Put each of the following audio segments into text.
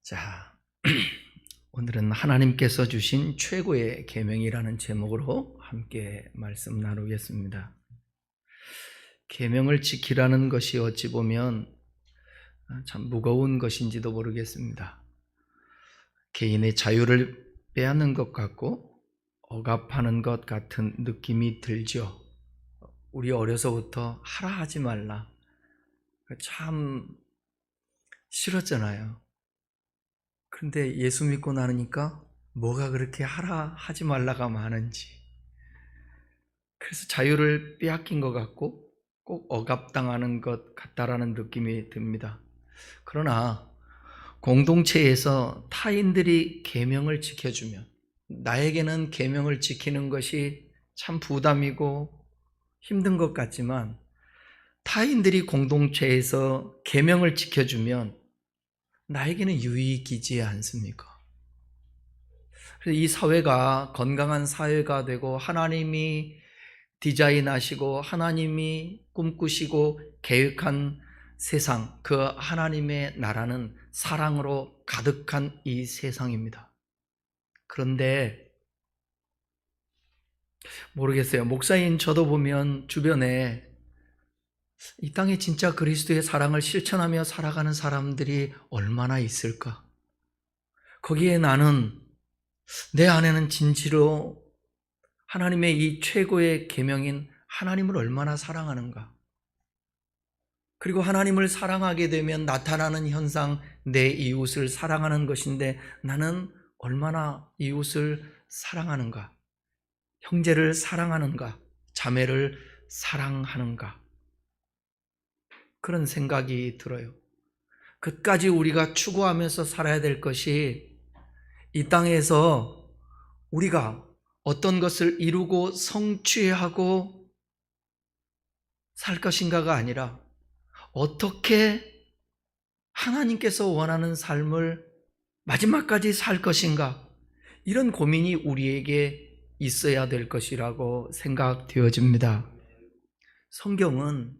자, 오늘은 하나님께서 주신 최고의 계명이라는 제목으로 함께 말씀 나누겠습니다. 계명을 지키라는 것이 어찌 보면 참 무거운 것인지도 모르겠습니다. 개인의 자유를 빼앗는 것 같고 억압하는 것 같은 느낌이 들죠. 우리 어려서부터 하라 하지 말라 참 싫었잖아요. 그런데 예수 믿고 나니까 뭐가 그렇게 하라 하지 말라가 많은지, 그래서 자유를 빼앗긴 것 같고 꼭 억압당하는 것 같다라는 느낌이 듭니다. 그러나 공동체에서 타인들이 계명을 지켜주면, 나에게는 계명을 지키는 것이 참 부담이고 힘든 것 같지만 타인들이 공동체에서 계명을 지켜주면 나에게는 유익이지 않습니까? 그래서 이 사회가 건강한 사회가 되고 하나님이 디자인하시고 하나님이 꿈꾸시고 계획한 세상, 그 하나님의 나라는 사랑으로 가득한 이 세상입니다. 그런데 모르겠어요. 목사인 저도 보면 주변에 이 땅에 진짜 그리스도의 사랑을 실천하며 살아가는 사람들이 얼마나 있을까? 거기에 나는 내 안에는 진지로 하나님의 이 최고의 계명인 하나님을 얼마나 사랑하는가? 그리고 하나님을 사랑하게 되면 나타나는 현상, 내 이웃을 사랑하는 것인데 나는 얼마나 이웃을 사랑하는가? 형제를 사랑하는가? 자매를 사랑하는가? 그런 생각이 들어요. 끝까지 우리가 추구하면서 살아야 될 것이 이 땅에서 우리가 어떤 것을 이루고 성취하고 살 것인가가 아니라 어떻게 하나님께서 원하는 삶을 마지막까지 살 것인가, 이런 고민이 우리에게 있어야 될 것이라고 생각되어집니다. 성경은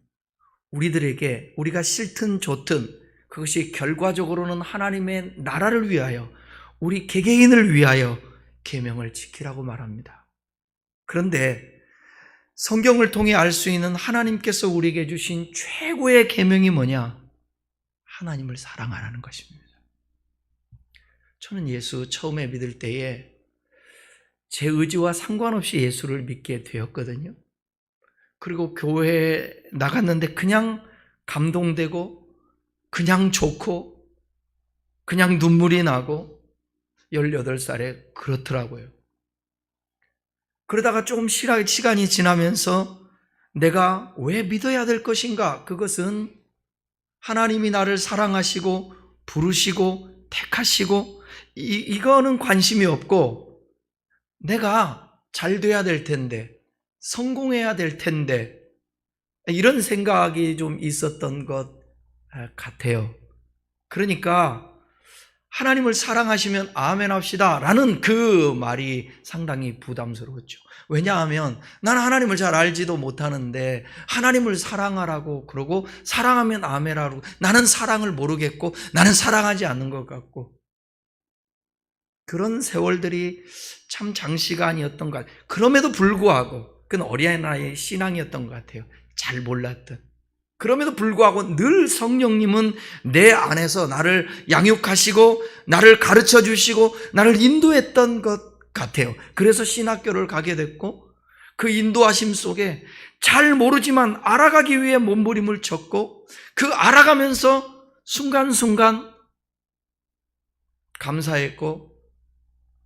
우리들에게 우리가 싫든 좋든 그것이 결과적으로는 하나님의 나라를 위하여, 우리 개개인을 위하여 계명을 지키라고 말합니다. 그런데 성경을 통해 알 수 있는 하나님께서 우리에게 주신 최고의 계명이 뭐냐? 하나님을 사랑하라는 것입니다. 저는 예수 처음에 믿을 때에 제 의지와 상관없이 예수를 믿게 되었거든요. 그리고 교회에 나갔는데 그냥 감동되고 그냥 좋고 그냥 눈물이 나고 18살에 그렇더라고요. 그러다가 조금 시간이 지나면서 내가 왜 믿어야 될 것인가? 그것은 하나님이 나를 사랑하시고 부르시고 택하시고 이거는 관심이 없고 내가 잘 돼야 될 텐데, 성공해야 될 텐데, 이런 생각이 좀 있었던 것 같아요. 그러니까 하나님을 사랑하시면 아멘 합시다 라는 그 말이 상당히 부담스러웠죠. 왜냐하면 나는 하나님을 잘 알지도 못하는데 하나님을 사랑하라고 그러고 사랑하면 아멘 하라고, 나는 사랑을 모르겠고 나는 사랑하지 않는 것 같고, 그런 세월들이 참 장시간이었던 것 같아요. 그럼에도 불구하고 그건 어린아이의 신앙이었던 것 같아요. 잘 몰랐던. 그럼에도 불구하고 늘 성령님은 내 안에서 나를 양육하시고 나를 가르쳐 주시고 나를 인도했던 것 같아요. 그래서 신학교를 가게 됐고 그 인도하심 속에 잘 모르지만 알아가기 위해 몸부림을 쳤고 그 알아가면서 순간순간 감사했고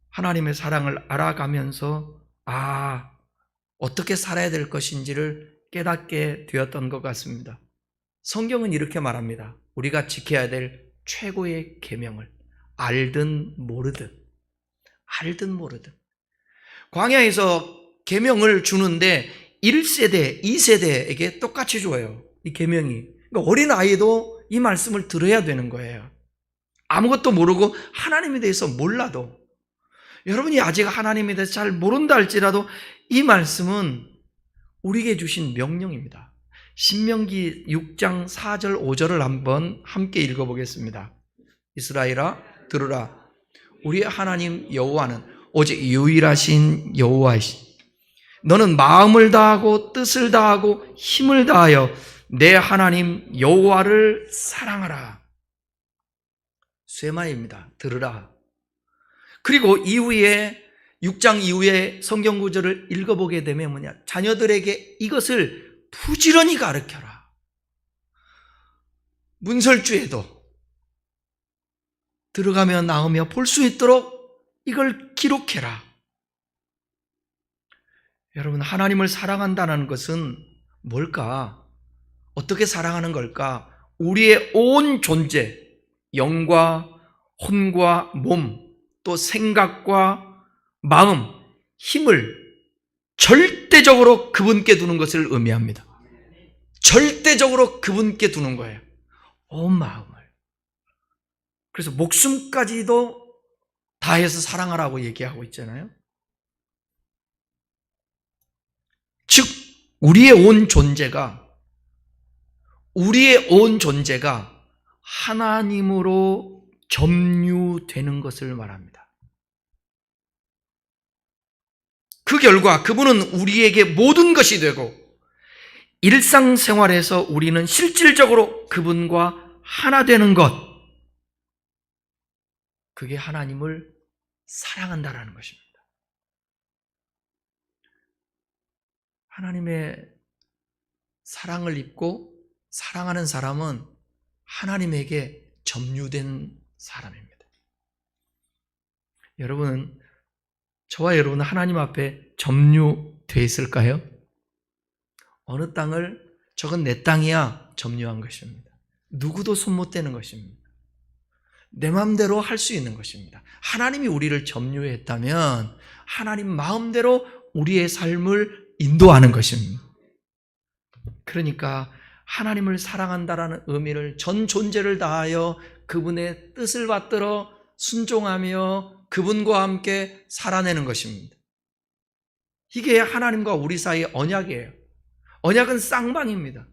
하나님의 사랑을 알아가면서 어떻게 살아야 될 것인지를 깨닫게 되었던 것 같습니다. 성경은 이렇게 말합니다. 우리가 지켜야 될 최고의 계명을 알든 모르든 광야에서 계명을 주는데 1세대, 2세대에게 똑같이 줘요. 이 계명이. 그러니까 어린아이도 이 말씀을 들어야 되는 거예요. 아무것도 모르고 하나님에 대해서 몰라도, 여러분이 아직 하나님에 대해서 잘 모른다 할지라도 이 말씀은 우리에게 주신 명령입니다. 신명기 6장 4절 5절을 한번 함께 읽어보겠습니다. 이스라엘아 들으라. 우리의 하나님 여호와는 오직 유일하신 여호와이시. 너는 마음을 다하고 뜻을 다하고 힘을 다하여 내 하나님 여호와를 사랑하라. 쇠마입니다. 들으라. 그리고 이후에 6장 이후에 성경 구절을 읽어보게 되면 뭐냐? 자녀들에게 이것을 부지런히 가르쳐라. 문설주에도 들어가며 나오며 볼 수 있도록 이걸 기록해라. 여러분, 하나님을 사랑한다는 것은 뭘까? 어떻게 사랑하는 걸까? 우리의 온 존재, 영과 혼과 몸, 또 생각과 마음, 힘을 절대적으로 그분께 두는 것을 의미합니다. 절대적으로 그분께 두는 거예요. 온 마음을. 그래서 목숨까지도 다해서 사랑하라고 얘기하고 있잖아요. 즉 우리의 온 존재가 하나님으로 점유되는 것을 말합니다. 그 결과 그분은 우리에게 모든 것이 되고 일상생활에서 우리는 실질적으로 그분과 하나 되는 것, 그게 하나님을 사랑한다라는 것입니다. 하나님의 사랑을 입고 사랑하는 사람은 하나님에게 점유된 사람입니다. 여러분, 저와 여러분은 하나님 앞에 점유되어 있을까요? 어느 땅을 저건 내 땅이야 점유한 것입니다. 누구도 손 못 대는 것입니다. 내 마음대로 할 수 있는 것입니다. 하나님이 우리를 점유했다면 하나님 마음대로 우리의 삶을 인도하는 것입니다. 그러니까 하나님을 사랑한다라는 의미를 전 존재를 다하여 그분의 뜻을 받들어 순종하며 그분과 함께 살아내는 것입니다. 이게 하나님과 우리 사이의 언약이에요. 언약은 쌍방입니다.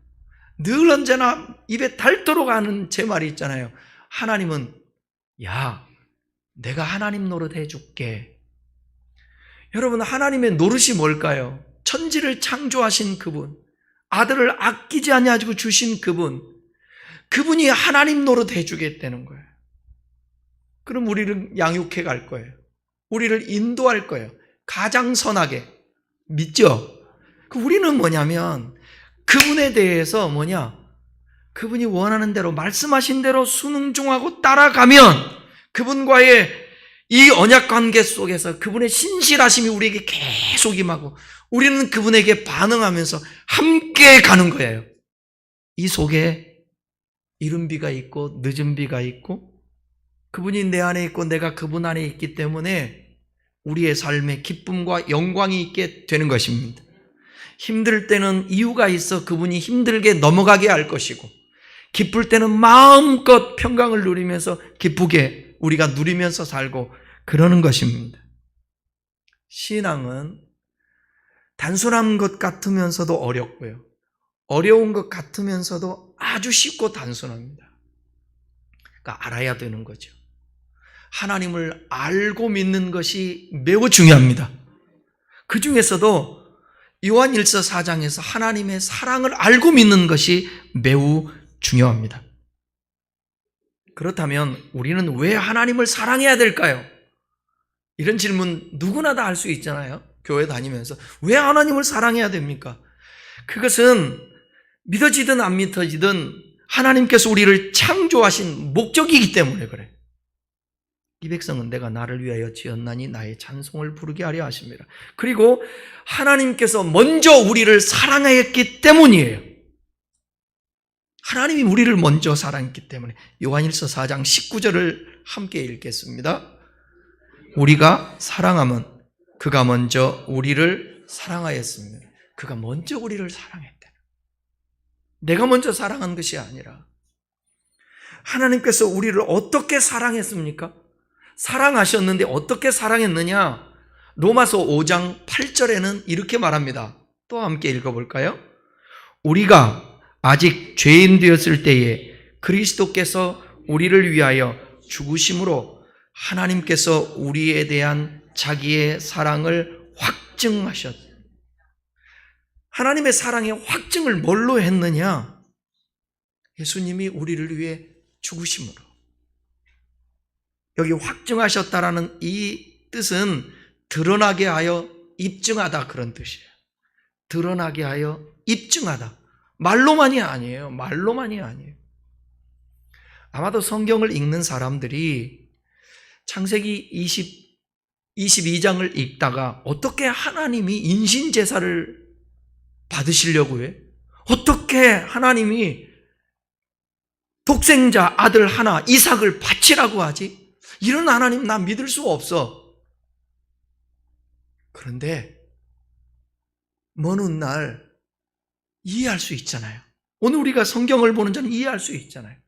늘 언제나 입에 닳도록 하는 제 말이 있잖아요. 하나님은 야, 내가 하나님 노릇 해줄게. 여러분, 하나님의 노릇이 뭘까요? 천지를 창조하신 그분, 아들을 아끼지 아니하시고 주신 그분이 하나님 노릇 해주겠다는 거예요. 그럼 우리를 양육해 갈 거예요. 우리를 인도할 거예요. 가장 선하게. 믿죠? 우리는 뭐냐면 그분에 대해서 그분이 원하는 대로 말씀하신 대로 순응종하고 따라가면 그분과의 이 언약 관계 속에서 그분의 신실하심이 우리에게 계속 임하고 우리는 그분에게 반응하면서 함께 가는 거예요. 이 속에 이른 비가 있고 늦은 비가 있고 그분이 내 안에 있고 내가 그분 안에 있기 때문에 우리의 삶에 기쁨과 영광이 있게 되는 것입니다. 힘들 때는 이유가 있어 그분이 힘들게 넘어가게 할 것이고 기쁠 때는 마음껏 평강을 누리면서 기쁘게 우리가 누리면서 살고 그러는 것입니다. 신앙은 단순한 것 같으면서도 어렵고요. 어려운 것 같으면서도 아주 쉽고 단순합니다. 그러니까 알아야 되는 거죠. 하나님을 알고 믿는 것이 매우 중요합니다. 그 중에서도 요한일서 4장에서 하나님의 사랑을 알고 믿는 것이 매우 중요합니다. 그렇다면 우리는 왜 하나님을 사랑해야 될까요? 이런 질문 누구나 다 할 수 있잖아요. 교회 다니면서 왜 하나님을 사랑해야 됩니까? 그것은 믿어지든 안 믿어지든 하나님께서 우리를 창조하신 목적이기 때문에 그래. 이 백성은 내가 나를 위하여 지었나니 나의 찬송을 부르게 하려 하십니다. 그리고 하나님께서 먼저 우리를 사랑했기 때문이에요. 하나님이 우리를 먼저 사랑했기 때문에. 요한일서 4장 19절을 함께 읽겠습니다. 우리가 사랑하면 그가 먼저 우리를 사랑하였습니다. 그가 먼저 우리를 사랑했다. 내가 먼저 사랑한 것이 아니라 하나님께서 우리를 어떻게 사랑했습니까? 사랑하셨는데 어떻게 사랑했느냐? 로마서 5장 8절에는 이렇게 말합니다. 또 함께 읽어볼까요? 우리가 아직 죄인 되었을 때에 그리스도께서 우리를 위하여 죽으심으로 하나님께서 우리에 대한 자기의 사랑을 확증하셨어요. 하나님의 사랑의 확증을 뭘로 했느냐? 예수님이 우리를 위해 죽으심으로. 여기 확증하셨다라는 이 뜻은 드러나게 하여 입증하다, 그런 뜻이에요. 드러나게 하여 입증하다. 말로만이 아니에요. 말로만이 아니에요. 아마도 성경을 읽는 사람들이 창세기 22장을 읽다가 어떻게 하나님이 인신제사를 받으시려고 해? 어떻게 하나님이 독생자 아들 하나 이삭을 바치라고 하지? 이런 하나님 나 믿을 수가 없어. 그런데 먼 훗날 이해할 수 있잖아요. 오늘 우리가 성경을 보는 자는 이해할 수 있잖아요.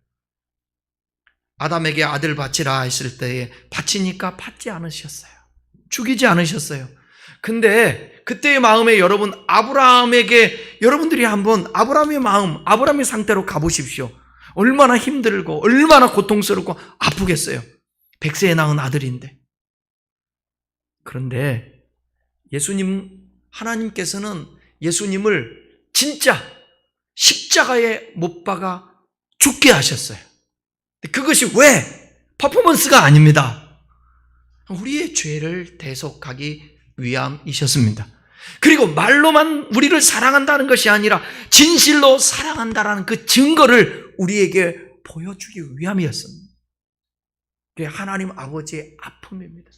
아담에게 아들 바치라 했을 때에 바치니까 받지 않으셨어요. 죽이지 않으셨어요. 근데 그때의 마음에 여러분들이 한번 아브라함의 마음, 아브라함의 상태로 가보십시오. 얼마나 힘들고 얼마나 고통스럽고 아프겠어요. 100세에 낳은 아들인데. 그런데 하나님께서는 예수님을 진짜 십자가에 못 박아 죽게 하셨어요. 그것이 왜? 퍼포먼스가 아닙니다. 우리의 죄를 대속하기 위함이셨습니다. 그리고 말로만 우리를 사랑한다는 것이 아니라 진실로 사랑한다는 그 증거를 우리에게 보여주기 위함이었습니다. 그게 하나님 아버지의 아픔입니다.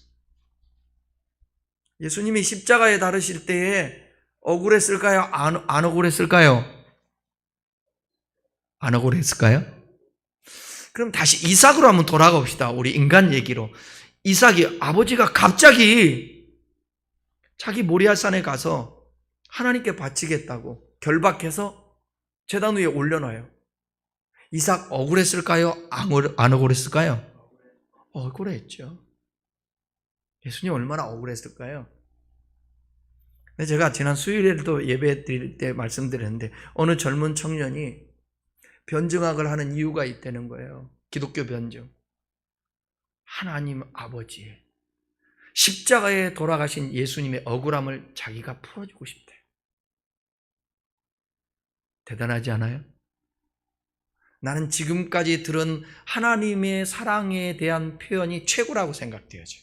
예수님이 십자가에 달으실 때에 억울했을까요? 안 억울했을까요? 안 억울했을까요? 그럼 다시 이삭으로 한번 돌아갑시다. 우리 인간 얘기로. 이삭이 아버지가 갑자기 자기 모리아산에 가서 하나님께 바치겠다고 결박해서 제단 위에 올려놔요. 이삭 억울했을까요? 안 억울했을까요? 억울했죠. 예수님 얼마나 억울했을까요? 제가 지난 수요일에도 예배 드릴 때 말씀드렸는데 어느 젊은 청년이 변증학을 하는 이유가 있다는 거예요. 기독교 변증. 하나님 아버지의 십자가에 돌아가신 예수님의 억울함을 자기가 풀어주고 싶대요. 대단하지 않아요? 나는 지금까지 들은 하나님의 사랑에 대한 표현이 최고라고 생각되어져요.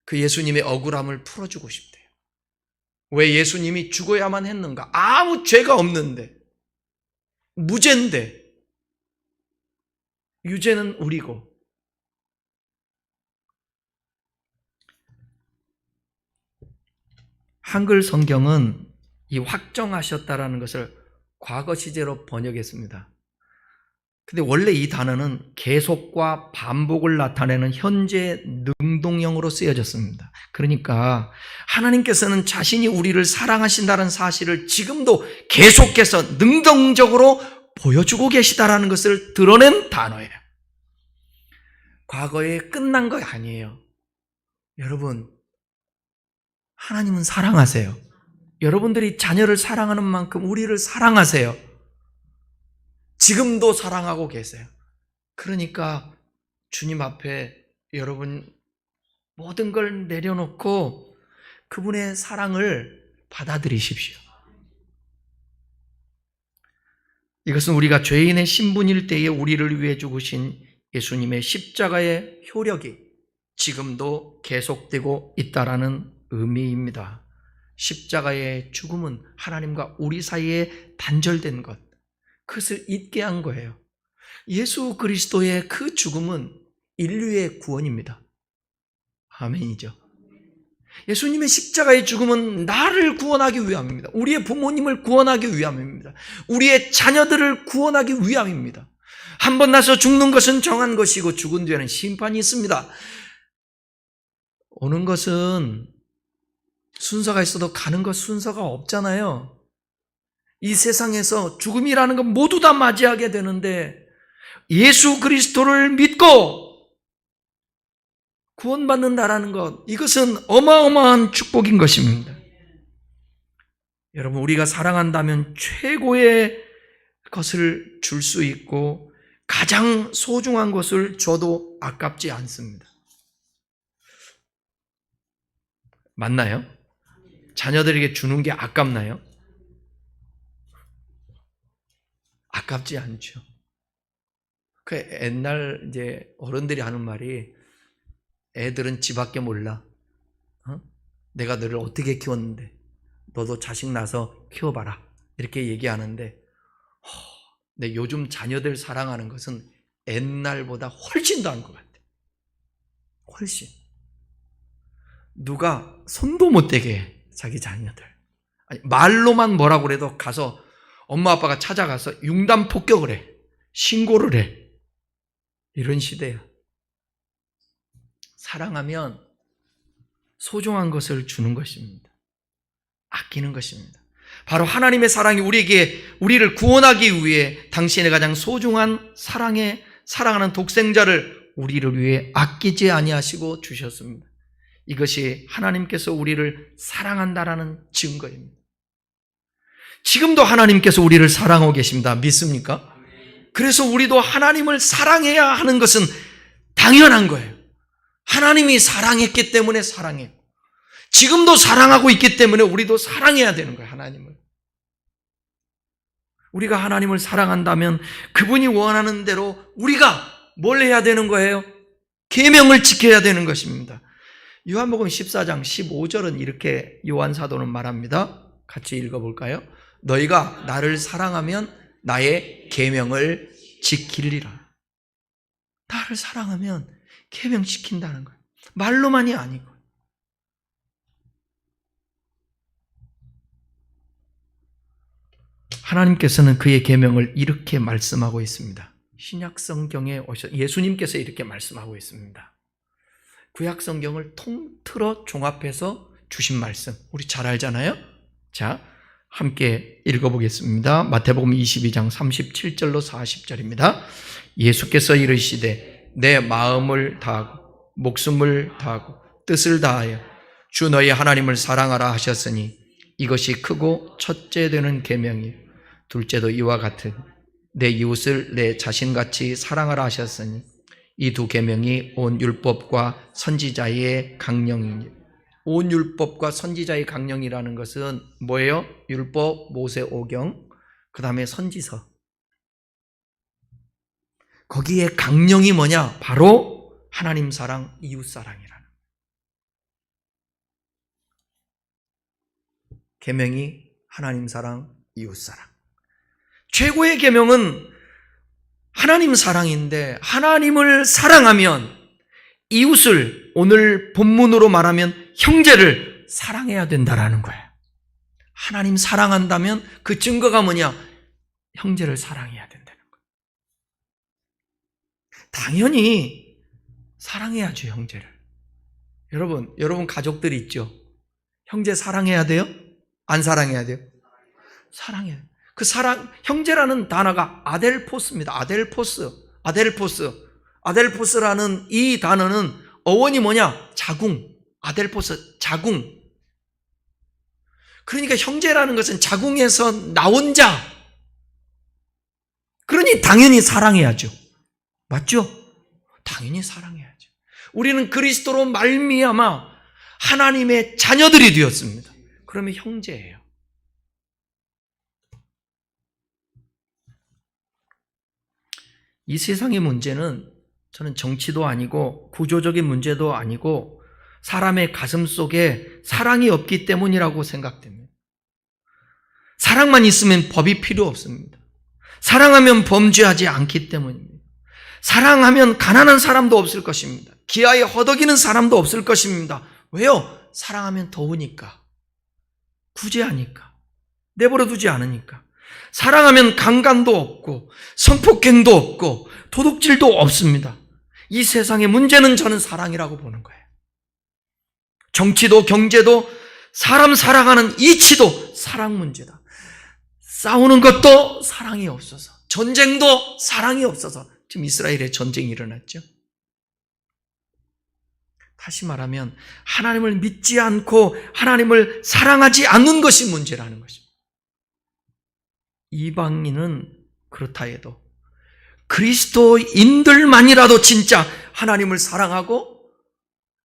그 예수님의 억울함을 풀어주고 싶대요. 왜 예수님이 죽어야만 했는가? 아무 죄가 없는데, 무죄인데, 유죄는 우리고. 한글 성경은 이 확정하셨다라는 것을 과거 시제로 번역했습니다. 근데 원래 이 단어는 계속과 반복을 나타내는 현재 능동형으로 쓰여졌습니다. 그러니까 하나님께서는 자신이 우리를 사랑하신다는 사실을 지금도 계속해서 능동적으로 보여주고 계시다라는 것을 드러낸 단어예요. 과거에 끝난 거 아니에요. 여러분, 하나님은 사랑하세요. 여러분들이 자녀를 사랑하는 만큼 우리를 사랑하세요. 지금도 사랑하고 계세요. 그러니까 주님 앞에 여러분 모든 걸 내려놓고 그분의 사랑을 받아들이십시오. 이것은 우리가 죄인의 신분일 때에 우리를 위해 죽으신 예수님의 십자가의 효력이 지금도 계속되고 있다라는 의미입니다. 십자가의 죽음은 하나님과 우리 사이에 단절된 것, 그것을 잊게 한 거예요. 예수 그리스도의 그 죽음은 인류의 구원입니다. 아멘이죠. 예수님의 십자가의 죽음은 나를 구원하기 위함입니다. 우리의 부모님을 구원하기 위함입니다. 우리의 자녀들을 구원하기 위함입니다. 한 번 나서 죽는 것은 정한 것이고 죽은 뒤에는 심판이 있습니다. 오는 것은 순서가 있어도 가는 것 순서가 없잖아요. 이 세상에서 죽음이라는 건 모두 다 맞이하게 되는데 예수 그리스도를 믿고 구원받는다라는 것, 이것은 어마어마한 축복인 것입니다. 여러분, 우리가 사랑한다면 최고의 것을 줄 수 있고 가장 소중한 것을 줘도 아깝지 않습니다. 맞나요? 자녀들에게 주는 게 아깝나요? 아깝지 않죠. 그 옛날 이제 어른들이 하는 말이 애들은 지밖에 몰라. 내가 너를 어떻게 키웠는데 너도 자식 낳아서 키워봐라. 이렇게 얘기하는데 근데 요즘 자녀들 사랑하는 것은 옛날보다 훨씬 더 한 것 같아요. 훨씬. 누가 손도 못 대게 해, 자기 자녀들. 아니, 말로만 뭐라고 그래도 가서 엄마 아빠가 찾아가서 융단 폭격을 해. 신고를 해. 이런 시대야. 사랑하면 소중한 것을 주는 것입니다. 아끼는 것입니다. 바로 하나님의 사랑이 우리를 구원하기 위해 당신의 가장 소중한 사랑하는 독생자를 우리를 위해 아끼지 아니하시고 주셨습니다. 이것이 하나님께서 우리를 사랑한다라는 증거입니다. 지금도 하나님께서 우리를 사랑하고 계십니다. 믿습니까? 그래서 우리도 하나님을 사랑해야 하는 것은 당연한 거예요. 하나님이 사랑했기 때문에 사랑해요. 지금도 사랑하고 있기 때문에 우리도 사랑해야 되는 거예요. 하나님을. 우리가 하나님을 사랑한다면 그분이 원하는 대로 우리가 뭘 해야 되는 거예요? 계명을 지켜야 되는 것입니다. 요한복음 14장 15절은 이렇게 요한 사도는 말합니다. 같이 읽어볼까요? 너희가 나를 사랑하면 나의 계명을 지키리라. 나를 사랑하면 계명 지킨다는 거예요. 말로만이 아니고. 하나님께서는 그의 계명을 이렇게 말씀하고 있습니다. 신약 성경에 예수님께서 이렇게 말씀하고 있습니다. 구약 성경을 통틀어 종합해서 주신 말씀 우리 잘 알잖아요. 자, 함께 읽어보겠습니다. 마태복음 22장 37절로 40절입니다. 예수께서 이르시되 내 마음을 다하고 목숨을 다하고 뜻을 다하여 주 너희 하나님을 사랑하라 하셨으니 이것이 크고 첫째 되는 계명이요 둘째도 이와 같은 내 이웃을 내 자신같이 사랑하라 하셨으니 이 두 계명이 온 율법과 선지자의 강령이니. 온 율법과 선지자의 강령이라는 것은 뭐예요? 율법, 모세 오경, 그 다음에 선지서. 거기에 강령이 뭐냐? 바로 하나님 사랑, 이웃 사랑이라는. 계명이 하나님 사랑, 이웃 사랑. 최고의 계명은 하나님 사랑인데 하나님을 사랑하면 이웃을 오늘 본문으로 말하면 형제를 사랑해야 된다라는 거예요. 하나님 사랑한다면 그 증거가 뭐냐? 형제를 사랑해야 된다는 거예요. 당연히 사랑해야죠, 형제를. 여러분 가족들 있죠? 형제 사랑해야 돼요? 안 사랑해야 돼요? 사랑해야 돼요. 그 형제라는 단어가 아델포스입니다. 아델포스라는 이 단어는 어원이 뭐냐? 자궁. 아델포스, 자궁. 그러니까 형제라는 것은 자궁에서 나온 자. 그러니 당연히 사랑해야죠. 맞죠? 당연히 사랑해야죠. 우리는 그리스도로 말미암아 하나님의 자녀들이 되었습니다. 그러면 형제예요. 이 세상의 문제는 저는 정치도 아니고 구조적인 문제도 아니고 사람의 가슴 속에 사랑이 없기 때문이라고 생각됩니다. 사랑만 있으면 법이 필요 없습니다. 사랑하면 범죄하지 않기 때문입니다. 사랑하면 가난한 사람도 없을 것입니다. 기아에 허덕이는 사람도 없을 것입니다. 왜요? 사랑하면 더우니까, 구제하니까, 내버려 두지 않으니까. 사랑하면 강간도 없고 성폭행도 없고 도둑질도 없습니다. 이 세상의 문제는 저는 사랑이라고 보는 거예요. 정치도 경제도 사람 사랑하는 이치도 사랑 문제다. 싸우는 것도 사랑이 없어서, 전쟁도 사랑이 없어서 지금 이스라엘에 전쟁이 일어났죠. 다시 말하면 하나님을 믿지 않고 하나님을 사랑하지 않는 것이 문제라는 것입니다. 이방인은 그렇다 해도 그리스도인들만이라도 진짜 하나님을 사랑하고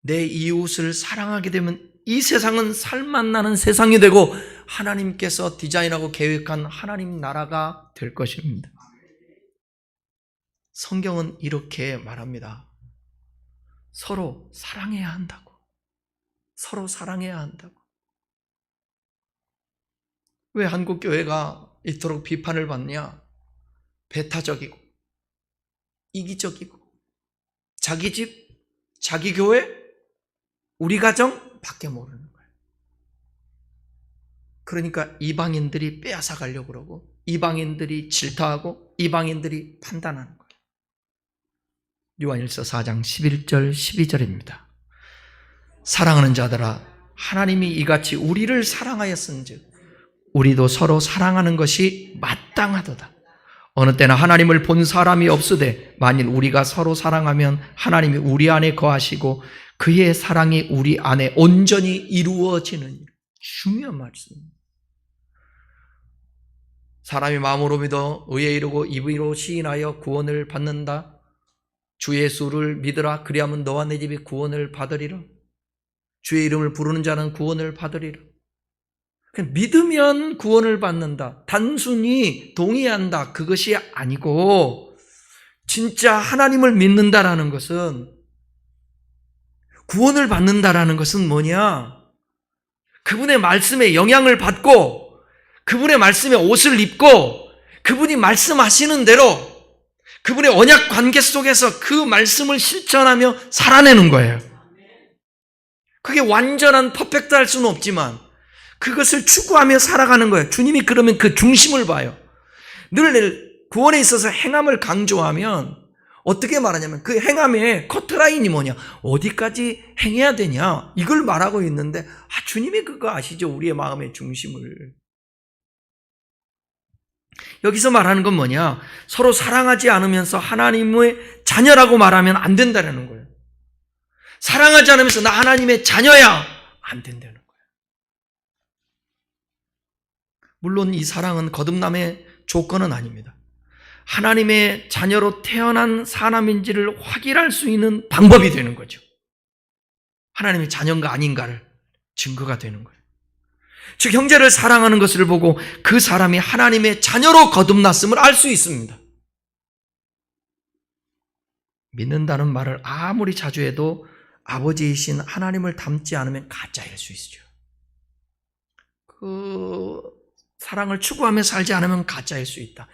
내 이웃을 사랑하게 되면 이 세상은 살맛나는 세상이 되고 하나님께서 디자인하고 계획한 하나님 나라가 될 것입니다. 성경은 이렇게 말합니다. 서로 사랑해야 한다고. 서로 사랑해야 한다고. 왜 한국 교회가 이토록 비판을 받냐? 배타적이고 이기적이고 자기 집, 자기 교회, 우리 가정 밖에 모르는 거예요. 그러니까 이방인들이 빼앗아 가려고 그러고 이방인들이 질타하고 이방인들이 판단하는 거예요. 요한일서 4장 11절 12절입니다. 사랑하는 자들아 하나님이 이같이 우리를 사랑하였은즉 우리도 서로 사랑하는 것이 마땅하도다. 어느 때나 하나님을 본 사람이 없으되 만일 우리가 서로 사랑하면 하나님이 우리 안에 거하시고 그의 사랑이 우리 안에 온전히 이루어지는 중요한 말씀입니다. 사람이 마음으로 믿어 의에 이르고 입으로 시인하여 구원을 받는다. 주 예수를 믿으라. 그리하면 너와 내 집이 구원을 받으리라. 주의 이름을 부르는 자는 구원을 받으리라. 믿으면 구원을 받는다. 단순히 동의한다. 그것이 아니고 진짜 하나님을 믿는다라는 것은 구원을 받는다라는 것은 뭐냐? 그분의 말씀에 영향을 받고 그분의 말씀에 옷을 입고 그분이 말씀하시는 대로 그분의 언약 관계 속에서 그 말씀을 실천하며 살아내는 거예요. 그게 완전한 퍼펙트 할 수는 없지만 그것을 추구하며 살아가는 거예요. 주님이 그러면 그 중심을 봐요. 늘 구원에 있어서 행함을 강조하면 어떻게 말하냐면 그 행함의 커트라인이 뭐냐, 어디까지 행해야 되냐, 이걸 말하고 있는데 주님이 그거 아시죠? 우리의 마음의 중심을. 여기서 말하는 건 뭐냐, 서로 사랑하지 않으면서 하나님의 자녀라고 말하면 안 된다는 거예요. 사랑하지 않으면서 나 하나님의 자녀야, 안 된다는 거예요. 물론 이 사랑은 거듭남의 조건은 아닙니다. 하나님의 자녀로 태어난 사람인지를 확인할 수 있는 방법이 되는 거죠. 하나님의 자녀인가 아닌가를 증거가 되는 거예요. 즉 형제를 사랑하는 것을 보고 그 사람이 하나님의 자녀로 거듭났음을 알 수 있습니다. 믿는다는 말을 아무리 자주 해도 아버지이신 하나님을 닮지 않으면 가짜일 수 있죠. 그 사랑을 추구하며 살지 않으면 가짜일 수 있다.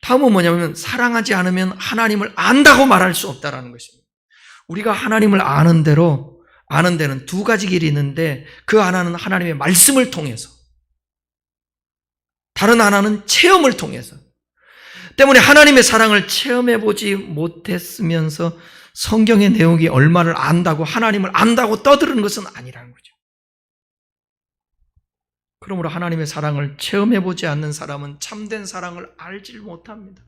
다음은 뭐냐면 사랑하지 않으면 하나님을 안다고 말할 수 없다는 것입니다. 우리가 하나님을 아는 데는 두 가지 길이 있는데 그 하나는 하나님의 말씀을 통해서, 다른 하나는 체험을 통해서. 때문에 하나님의 사랑을 체험해보지 못했으면서 성경의 내용이 얼마를 안다고 하나님을 안다고 떠드는 것은 아니라는 거죠. 그러므로 하나님의 사랑을 체험해보지 않는 사람은 참된 사랑을 알지 못합니다.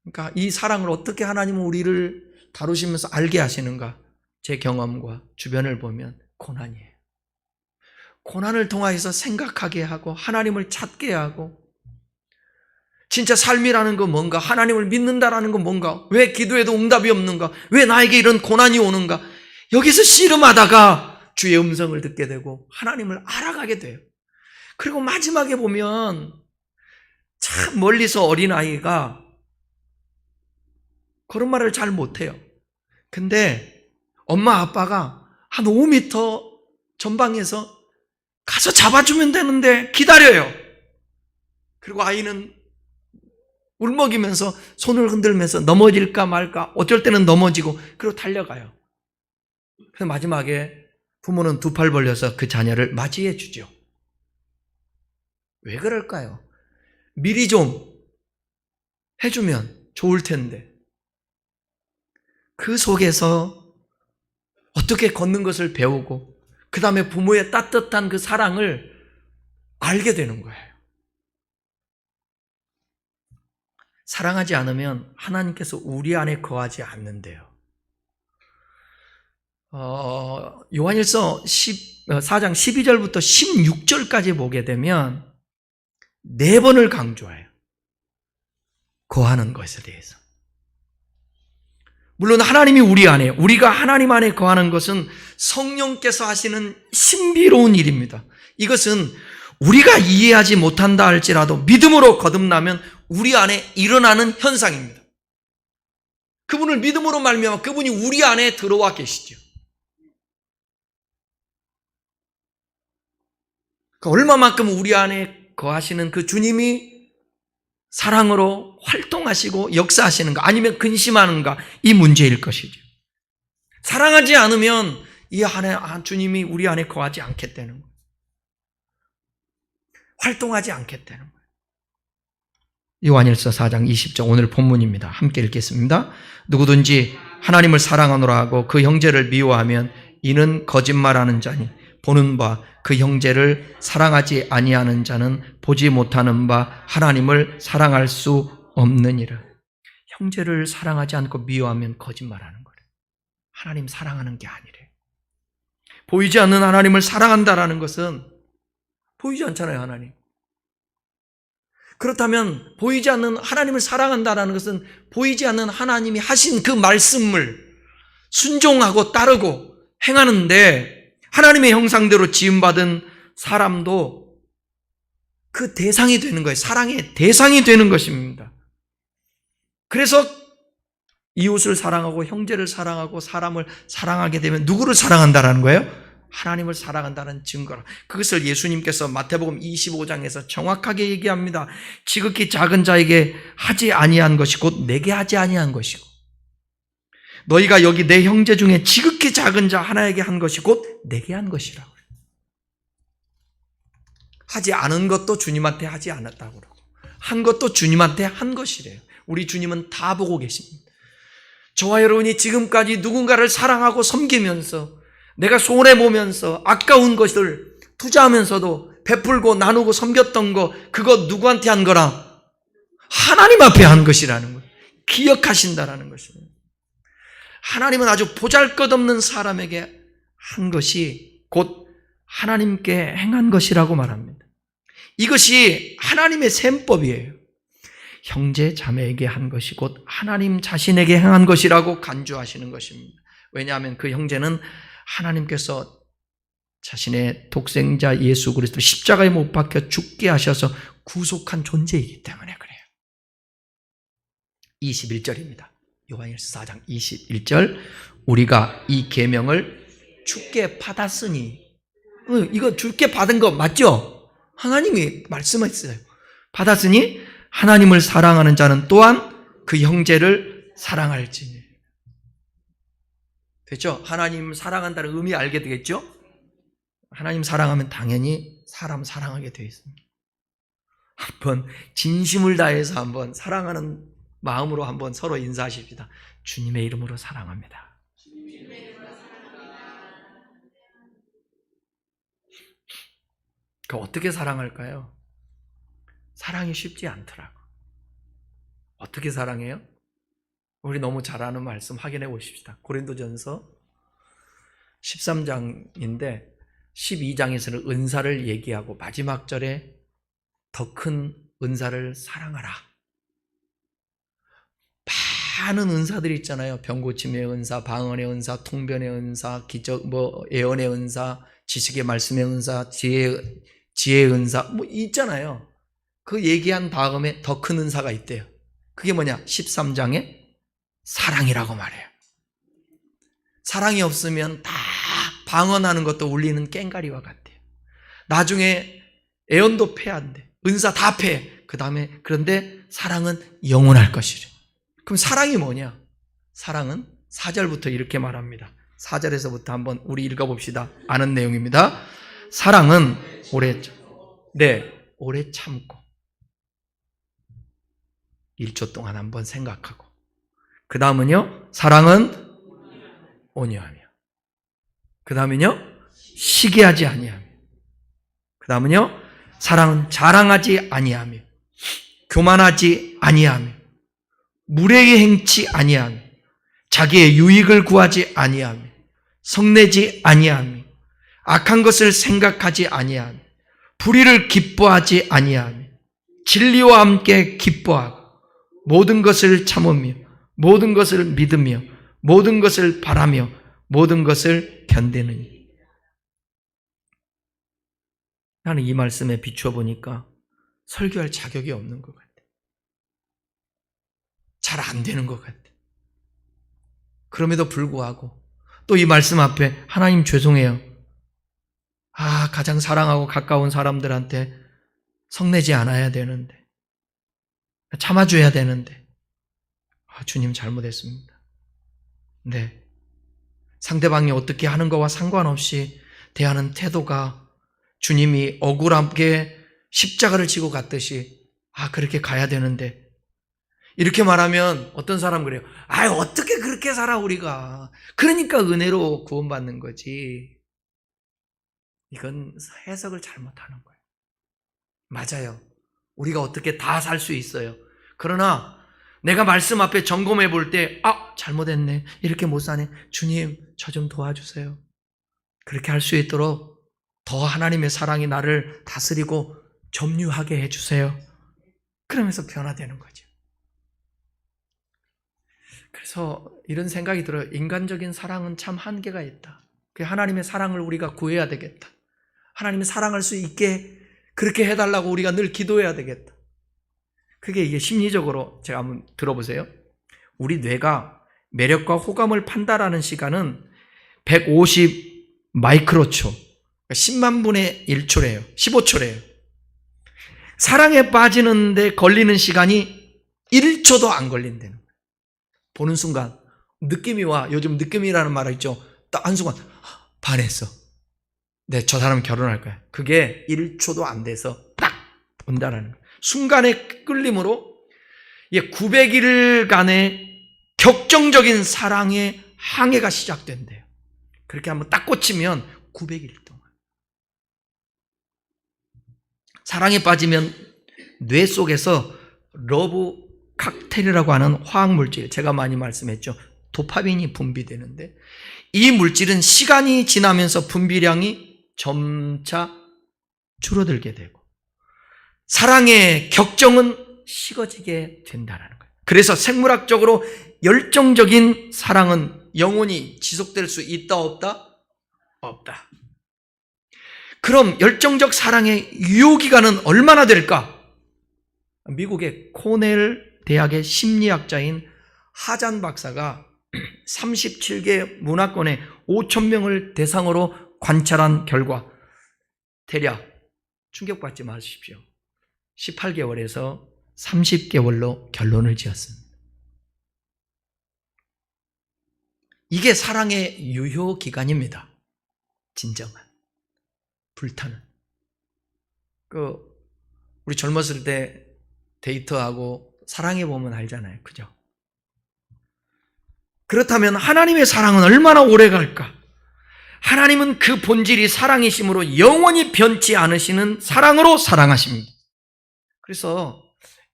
그러니까 이 사랑을 어떻게 하나님은 우리를 다루시면서 알게 하시는가? 제 경험과 주변을 보면 고난이에요. 고난을 통하여서 생각하게 하고 하나님을 찾게 하고, 진짜 삶이라는 건 뭔가, 하나님을 믿는다라는 건 뭔가, 왜 기도해도 응답이 없는가, 왜 나에게 이런 고난이 오는가, 여기서 씨름하다가 주의 음성을 듣게 되고 하나님을 알아가게 돼요. 그리고 마지막에 보면 참 멀리서 어린아이가 걸음마를 잘 못해요. 근데 엄마 아빠가 한 5m 전방에서 가서 잡아주면 되는데 기다려요. 그리고 아이는 울먹이면서 손을 흔들면서 넘어질까 말까, 어쩔 때는 넘어지고, 그리고 달려가요. 그래서 마지막에 부모는 두 팔 벌려서 그 자녀를 맞이해 주죠. 왜 그럴까요? 미리 좀 해주면 좋을 텐데 그 속에서 어떻게 걷는 것을 배우고 그 다음에 부모의 따뜻한 그 사랑을 알게 되는 거예요. 사랑하지 않으면 하나님께서 우리 안에 거하지 않는데요. 요한일서 4장 12절부터 16절까지 보게 되면 4번을 강조해요. 거하는 것에 대해서. 물론 하나님이 우리 안에, 우리가 하나님 안에 거하는 것은 성령께서 하시는 신비로운 일입니다. 이것은 우리가 이해하지 못한다 할지라도 믿음으로 거듭나면 우리 안에 일어나는 현상입니다. 그분을 믿음으로 말미암아 그분이 우리 안에 들어와 계시죠. 얼마만큼 우리 안에 거하시는 그 주님이 사랑으로 활동하시고 역사하시는가, 아니면 근심하는가, 이 문제일 것이죠. 사랑하지 않으면 이 주님이 우리 안에 거하지 않겠다는 거예요. 활동하지 않겠다는 거예요. 요한일서 4장 20절 오늘 본문입니다. 함께 읽겠습니다. 누구든지 하나님을 사랑하노라 하고 그 형제를 미워하면 이는 거짓말하는 자니 보는 바 그 형제를 사랑하지 아니하는 자는 보지 못하는 바 하나님을 사랑할 수 없느니라. 형제를 사랑하지 않고 미워하면 거짓말하는 거래요. 하나님 사랑하는 게 아니래요. 보이지 않는 하나님을 사랑한다라는 것은 보이지 않잖아요, 하나님. 그렇다면 보이지 않는 하나님을 사랑한다라는 것은 보이지 않는 하나님이 하신 그 말씀을 순종하고 따르고 행하는데, 하나님의 형상대로 지음받은 사람도 그 대상이 되는 거예요. 사랑의 대상이 되는 것입니다. 그래서 이웃을 사랑하고 형제를 사랑하고 사람을 사랑하게 되면 누구를 사랑한다라는 거예요? 하나님을 사랑한다는 증거라. 그것을 예수님께서 마태복음 25장에서 정확하게 얘기합니다. 지극히 작은 자에게 하지 아니한 것이 곧 내게 하지 아니한 것이고, 너희가 여기 내 형제 중에 지극히 작은 자 하나에게 한 것이 곧 내게 한 것이라고. 하지 않은 것도 주님한테 하지 않았다고 그러고, 한 것도 주님한테 한 것이래요. 우리 주님은 다 보고 계십니다. 저와 여러분이 지금까지 누군가를 사랑하고 섬기면서, 내가 손해보면서 아까운 것을 투자하면서도 베풀고 나누고 섬겼던 거, 그거 누구한테 한 거라? 하나님 앞에 한 것이라는 거예요. 기억하신다라는 것이에요. 하나님은 아주 보잘것없는 사람에게 한 것이 곧 하나님께 행한 것이라고 말합니다. 이것이 하나님의 셈법이에요. 형제 자매에게 한 것이 곧 하나님 자신에게 행한 것이라고 간주하시는 것입니다. 왜냐하면 그 형제는 하나님께서 자신의 독생자 예수 그리스도 십자가에 못 박혀 죽게 하셔서 구속한 존재이기 때문에 그래요. 21절입니다. 요한일서 4장 21절, 우리가 이 계명을 주께 받았으니, 이거 주께 받은 거 맞죠? 하나님이 말씀했어요. 받았으니 하나님을 사랑하는 자는 또한 그 형제를 사랑할지니. 됐죠? 하나님 사랑한다는 의미 알게 되겠죠? 하나님 사랑하면 당연히 사람 사랑하게 되어 있습니다. 한번 진심을 다해서 한번 사랑하는 마음으로 한번 서로 인사하십시다. 주님의 이름으로 사랑합니다. 그 어떻게 사랑할까요? 사랑이 쉽지 않더라고. 어떻게 사랑해요? 우리 너무 잘 아는 말씀 확인해 보십시다. 고린도전서 13장인데 12장에서는 은사를 얘기하고 마지막 절에 더 큰 은사를 사랑하라. 많은 은사들이 있잖아요. 병고침의 은사, 방언의 은사, 통변의 은사, 기적, 예언의 은사, 지식의 말씀의 은사, 지혜의 은사, 있잖아요. 그 얘기한 다음에 더 큰 은사가 있대요. 그게 뭐냐? 13장에 사랑이라고 말해요. 사랑이 없으면 다 방언하는 것도 울리는 꽹가리와 같아요. 나중에 애언도 패한대. 은사 다 패. 그 다음에 그런데 사랑은 영원할 것이래. 그럼 사랑이 뭐냐? 사랑은 4절부터 이렇게 말합니다. 4절에서부터 한번 우리 읽어봅시다. 아는 내용입니다. 사랑은 오래 참고 1초 동안 한번 생각하고, 그 다음은요, 사랑은 온유하며, 그 다음은요, 시기하지 아니하며, 그 다음은요, 사랑은 자랑하지 아니하며, 교만하지 아니하며, 무례히 행치 아니하며, 자기의 유익을 구하지 아니하며, 성내지 아니하며, 악한 것을 생각하지 아니하며, 불의를 기뻐하지 아니하며, 진리와 함께 기뻐하고 모든 것을 참으며 모든 것을 믿으며 모든 것을 바라며 모든 것을 견디느니. 나는 이 말씀에 비추어 보니까 설교할 자격이 없는 것 같아. 잘 안 되는 것 같아. 그럼에도 불구하고 또 이 말씀 앞에 하나님 죄송해요. 가장 사랑하고 가까운 사람들한테 성내지 않아야 되는데, 참아줘야 되는데, 주님 잘못했습니다. 네. 상대방이 어떻게 하는 거와 상관없이 대하는 태도가 주님이 억울하게 십자가를 지고 갔듯이 그렇게 가야 되는데, 이렇게 말하면 어떤 사람 그래요. 어떻게 그렇게 살아 우리가. 그러니까 은혜로 구원받는 거지. 이건 해석을 잘못하는 거예요. 맞아요. 우리가 어떻게 다 살 수 있어요. 그러나 내가 말씀 앞에 점검해 볼 때 잘못했네. 이렇게 못 사네. 주님, 저 좀 도와주세요. 그렇게 할 수 있도록 더 하나님의 사랑이 나를 다스리고 점유하게 해주세요. 그러면서 변화되는 거죠. 그래서 이런 생각이 들어요. 인간적인 사랑은 참 한계가 있다. 하나님의 사랑을 우리가 구해야 되겠다. 하나님이 사랑할 수 있게 그렇게 해달라고 우리가 늘 기도해야 되겠다. 이게 심리적으로 제가 한번 들어보세요. 우리 뇌가 매력과 호감을 판단하는 시간은 150 마이크로초, 10만 분의 1초래요. 15초래요. 사랑에 빠지는데 걸리는 시간이 1초도 안 걸린다는 거예요. 보는 순간 느낌이 와. 요즘 느낌이라는 말 있죠. 딱 한순간 반했어. 네, 저 사람 결혼할 거야. 그게 1초도 안 돼서 딱 온다라는 거예요. 순간의 끌림으로 900일간의 격정적인 사랑의 항해가 시작된대요. 그렇게 한번 딱 꽂히면 900일 동안. 사랑에 빠지면 뇌 속에서 러브 칵테일이라고 하는 화학물질, 제가 많이 말씀했죠. 도파민이 분비되는데, 이 물질은 시간이 지나면서 분비량이 점차 줄어들게 되고 사랑의 격정은 식어지게 된다는 거예요. 그래서 생물학적으로 열정적인 사랑은 영원히 지속될 수 있다 없다? 없다. 그럼 열정적 사랑의 유효기간은 얼마나 될까? 미국의 코넬 대학의 심리학자인 하잔 박사가 37개 문화권의 5,000명을 대상으로 관찰한 결과, 대략 충격받지 마십시오. 18개월에서 30개월로 결론을 지었습니다. 이게 사랑의 유효 기간입니다. 진정한 불타는. 우리 젊었을 때 데이트하고 사랑해보면 알잖아요. 그죠? 그렇다면 하나님의 사랑은 얼마나 오래 갈까? 하나님은 그 본질이 사랑이심으로 영원히 변치 않으시는 사랑으로 사랑하십니다. 그래서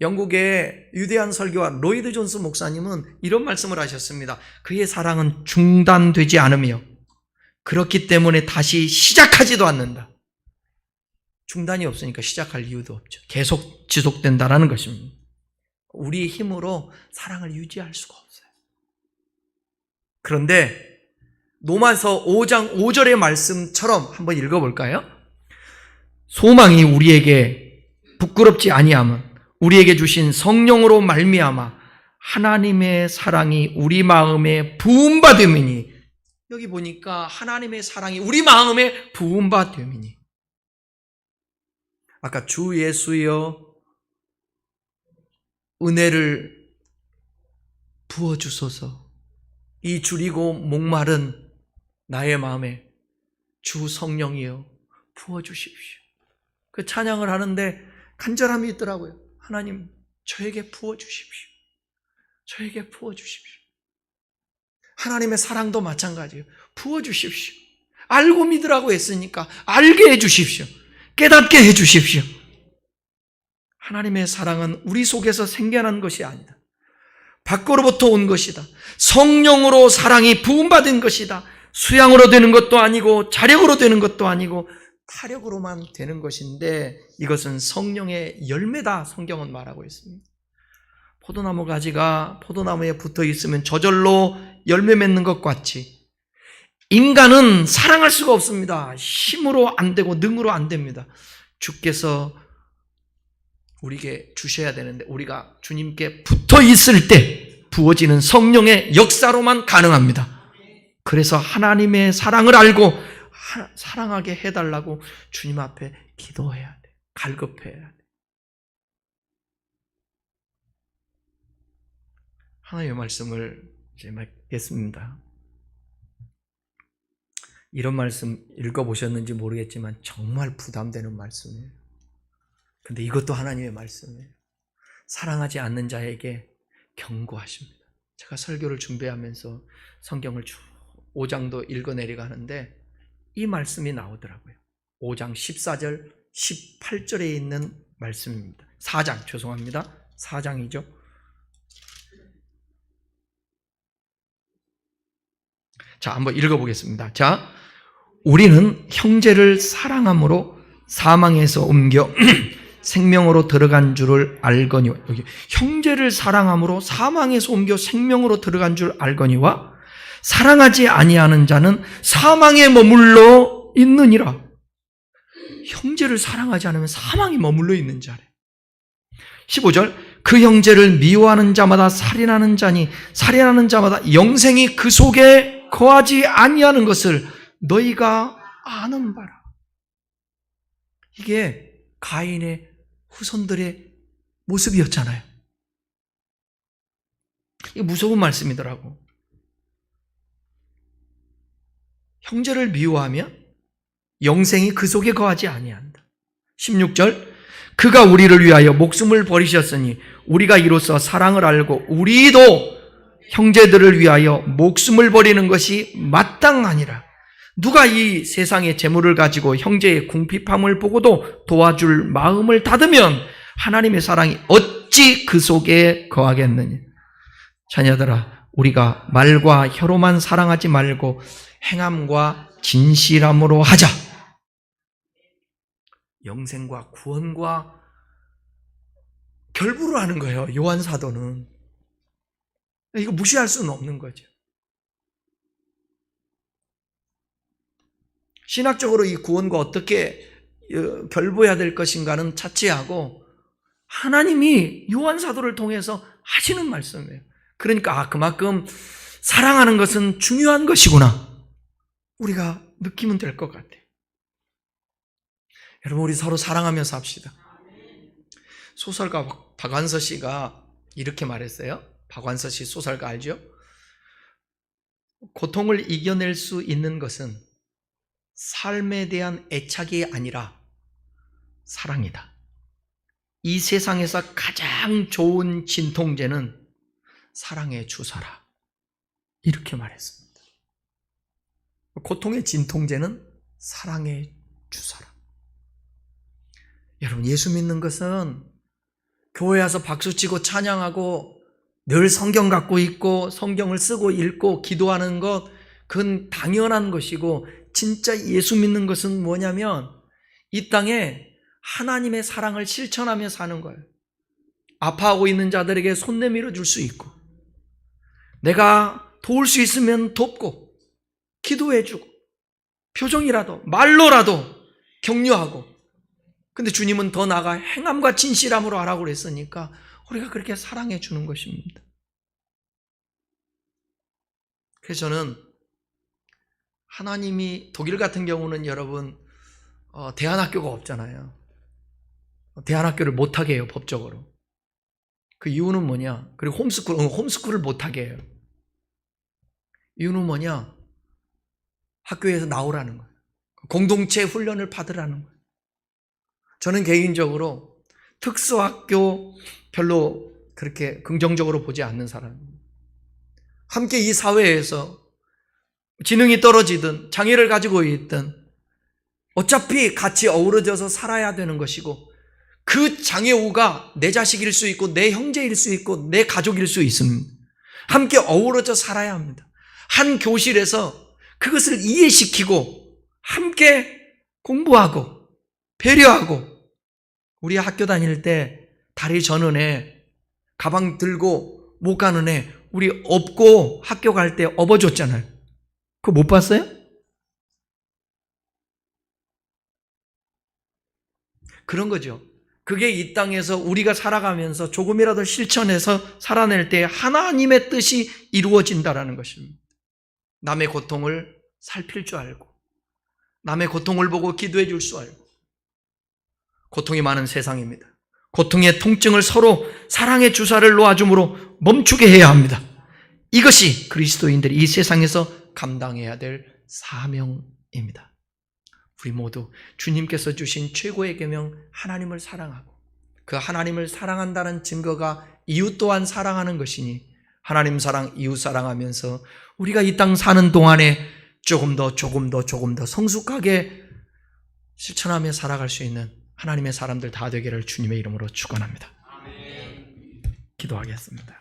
영국의 위대한 설교와 로이드 존스 목사님은 이런 말씀을 하셨습니다. 그의 사랑은 중단되지 않으며 그렇기 때문에 다시 시작하지도 않는다. 중단이 없으니까 시작할 이유도 없죠. 계속 지속된다는 것입니다. 우리의 힘으로 사랑을 유지할 수가 없어요. 그런데 로마서 5장 5절의 말씀처럼 한번 읽어볼까요? 소망이 우리에게 부끄럽지 아니함은 우리에게 주신 성령으로 말미암아 하나님의 사랑이 우리 마음에 부음받음이니. 여기 보니까 하나님의 사랑이 우리 마음에 부음받음이니. 아까 주 예수여 은혜를 부어주소서. 이 줄이고 목마른 나의 마음에 주 성령이여 부어주십시오. 그 찬양을 하는데 간절함이 있더라고요. 하나님, 저에게 부어주십시오. 저에게 부어주십시오. 하나님의 사랑도 마찬가지예요. 부어주십시오. 알고 믿으라고 했으니까 알게 해주십시오. 깨닫게 해주십시오. 하나님의 사랑은 우리 속에서 생겨난 것이 아니다. 밖으로부터 온 것이다. 성령으로 사랑이 부음받은 것이다. 수양으로 되는 것도 아니고 자력으로 되는 것도 아니고 타력으로만 되는 것인데 이것은 성령의 열매다 성경은 말하고 있습니다. 포도나무 가지가 포도나무에 붙어 있으면 저절로 열매 맺는 것 같이 인간은 사랑할 수가 없습니다. 힘으로 안 되고 능으로 안 됩니다. 주께서 우리에게 주셔야 되는데 우리가 주님께 붙어 있을 때 부어지는 성령의 역사로만 가능합니다. 그래서 하나님의 사랑을 알고 사랑하게 해달라고 주님 앞에 기도해야 돼. 갈급해야 돼. 하나님의 말씀을 이제 맺겠습니다. 이런 말씀 읽어보셨는지 모르겠지만 정말 부담되는 말씀이에요. 근데 이것도 하나님의 말씀이에요. 사랑하지 않는 자에게 경고하십니다. 제가 설교를 준비하면서 성경을 쭉 5장도 읽어내리고 하는데 이 말씀이 나오더라고요. 5장 14절, 18절에 있는 말씀입니다. 4장, 죄송합니다. 4장이죠. 자, 한번 읽어보겠습니다. 자, 우리는 형제를 사랑함으로 사망에서 옮겨 생명으로 들어간 줄을 알거니와, 여기 형제를 사랑함으로 사망에서 옮겨 생명으로 들어간 줄 알거니와 사랑하지 아니하는 자는 사망에 머물러 있느니라. 형제를 사랑하지 않으면 사망에 머물러 있는 자래. 15절, 그 형제를 미워하는 자마다 살인하는 자니 살인하는 자마다 영생이 그 속에 거하지 아니하는 것을 너희가 아는 바라. 이게 가인의 후손들의 모습이었잖아요. 이게 무서운 말씀이더라고. 형제를 미워하며 영생이 그 속에 거하지 아니한다. 16절, 그가 우리를 위하여 목숨을 버리셨으니 우리가 이로써 사랑을 알고 우리도 형제들을 위하여 목숨을 버리는 것이 마땅하니라. 누가 이 세상의 재물을 가지고 형제의 궁핍함을 보고도 도와줄 마음을 닫으면 하나님의 사랑이 어찌 그 속에 거하겠느냐. 자녀들아, 우리가 말과 혀로만 사랑하지 말고 행함과 진실함으로 하자. 영생과 구원과 결부를 하는 거예요. 요한 사도는. 이거 무시할 수는 없는 거죠. 신학적으로 이 구원과 어떻게 결부해야 될 것인가는 차치하고 하나님이 요한 사도를 통해서 하시는 말씀이에요. 그러니까 그만큼 사랑하는 것은 중요한 것이구나. 우리가 느끼면 될 것 같아요. 여러분, 우리 서로 사랑하면서 합시다. 소설가 박완서 씨가 이렇게 말했어요. 박완서 씨 소설가 알죠? 고통을 이겨낼 수 있는 것은 삶에 대한 애착이 아니라 사랑이다. 이 세상에서 가장 좋은 진통제는 사랑의 주사라. 이렇게 말했습니다. 고통의 진통제는 사랑의 주사라. 여러분, 예수 믿는 것은 교회 와서 박수치고 찬양하고 늘 성경 갖고 있고 성경을 쓰고 읽고 기도하는 것, 그건 당연한 것이고, 진짜 예수 믿는 것은 뭐냐면 이 땅에 하나님의 사랑을 실천하며 사는 거예요. 아파하고 있는 자들에게 손 내밀어 줄 수 있고, 내가 도울 수 있으면 돕고 기도해 주고 표정이라도 말로라도 격려하고. 근데 주님은 더 나아가 행함과 진실함으로 하라고 그랬으니까 우리가 그렇게 사랑해 주는 것입니다. 그래서 저는 하나님이, 독일 같은 경우는 여러분 대안학교가 없잖아요. 대안학교를 못하게 해요, 법적으로. 그 이유는 뭐냐? 그리고 홈스쿨을 못하게 해요. 이유는 뭐냐? 학교에서 나오라는 거예요. 공동체 훈련을 받으라는 거예요. 저는 개인적으로 특수학교 별로 그렇게 긍정적으로 보지 않는 사람입니다. 함께 이 사회에서 지능이 떨어지든 장애를 가지고 있든 어차피 같이 어우러져서 살아야 되는 것이고, 그 장애우가 내 자식일 수 있고 내 형제일 수 있고 내 가족일 수 있습니다. 함께 어우러져 살아야 합니다. 한 교실에서 그것을 이해시키고 함께 공부하고 배려하고. 우리 학교 다닐 때 다리 전원에 가방 들고 못 가는 애 우리 업고 학교 갈 때 업어줬잖아요. 그거 못 봤어요? 그런 거죠. 그게 이 땅에서 우리가 살아가면서 조금이라도 실천해서 살아낼 때 하나님의 뜻이 이루어진다라는 것입니다. 남의 고통을 살필 줄 알고, 남의 고통을 보고 기도해 줄 줄 알고. 고통이 많은 세상입니다. 고통의 통증을 서로 사랑의 주사를 놓아줌으로 멈추게 해야 합니다. 이것이 그리스도인들이 이 세상에서 감당해야 될 사명입니다. 우리 모두 주님께서 주신 최고의 계명 하나님을 사랑하고, 그 하나님을 사랑한다는 증거가 이웃 또한 사랑하는 것이니 하나님 사랑, 이웃 사랑하면서 우리가 이 땅 사는 동안에 조금 더 성숙하게 실천하며 살아갈 수 있는 하나님의 사람들 다 되기를 주님의 이름으로 축원합니다. 기도하겠습니다.